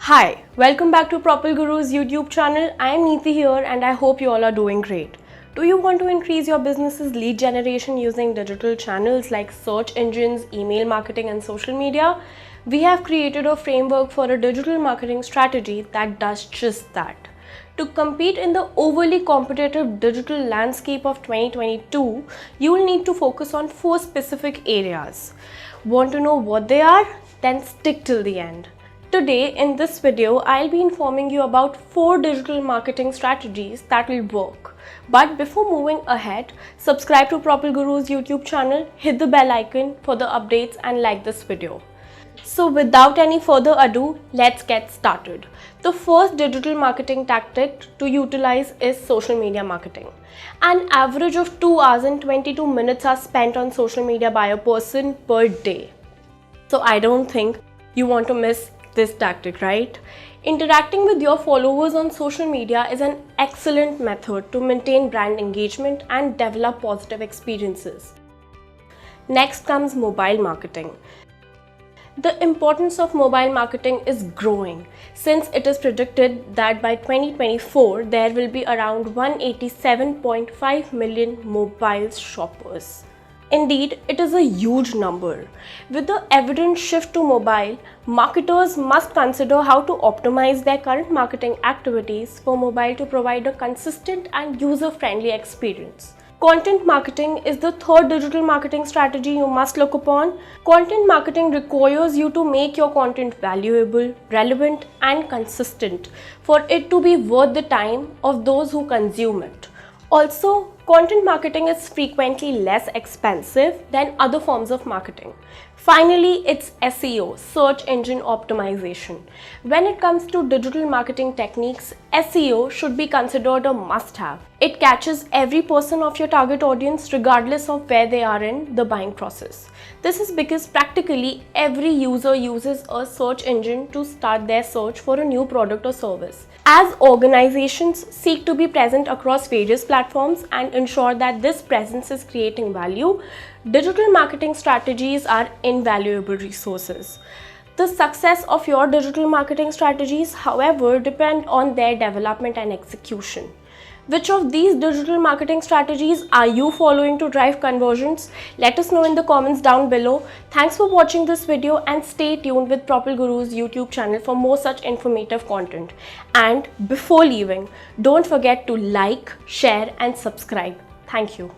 Hi, welcome back to Propel Guru's YouTube channel. I am Neeti here and I hope you all are doing great. Do you want to increase your business's lead generation using digital channels like search engines, email marketing and social media? We have created a framework for a digital marketing strategy that does just that. To compete in the overly competitive digital landscape of 2022, you will need to focus on 4 specific areas. Want to know what they are? Then stick till the end. Today in this video, I'll be informing you about 4 digital marketing strategies that will work. But before moving ahead, subscribe to Propel Guru's YouTube channel, hit the bell icon for the updates and like this video. So without any further ado, let's get started. The first digital marketing tactic to utilize is social media marketing. An average of 2 hours and 22 minutes are spent on social media by a person per day. So I don't think you want to miss this tactic, right? Interacting with your followers on social media is an excellent method to maintain brand engagement and develop positive experiences. Next comes mobile marketing. The importance of mobile marketing is growing since it is predicted that by 2024 there will be around 187.5 million mobile shoppers. Indeed, it is a huge number. With the evident shift to mobile, marketers must consider how to optimize their current marketing activities for mobile to provide a consistent and user-friendly experience. Content marketing is the third digital marketing strategy you must look upon. Content marketing requires you to make your content valuable, relevant, and consistent for it to be worth the time of those who consume it. Also, content marketing is frequently less expensive than other forms of marketing. Finally, it's SEO, search engine optimization. When it comes to digital marketing techniques, SEO should be considered a must-have. It catches every person of your target audience regardless of where they are in the buying process. This is because practically every user uses a search engine to start their search for a new product or service. As organizations seek to be present across various platforms and ensure that this presence is creating value, digital marketing strategies are invaluable resources. The success of your digital marketing strategies, however, depend on their development and execution. Which of these digital marketing strategies are you following to drive conversions? Let us know in the comments down below. Thanks for watching this video and stay tuned with Propel Guru's YouTube channel for more such informative content. And before leaving, don't forget to like, share and subscribe. Thank you.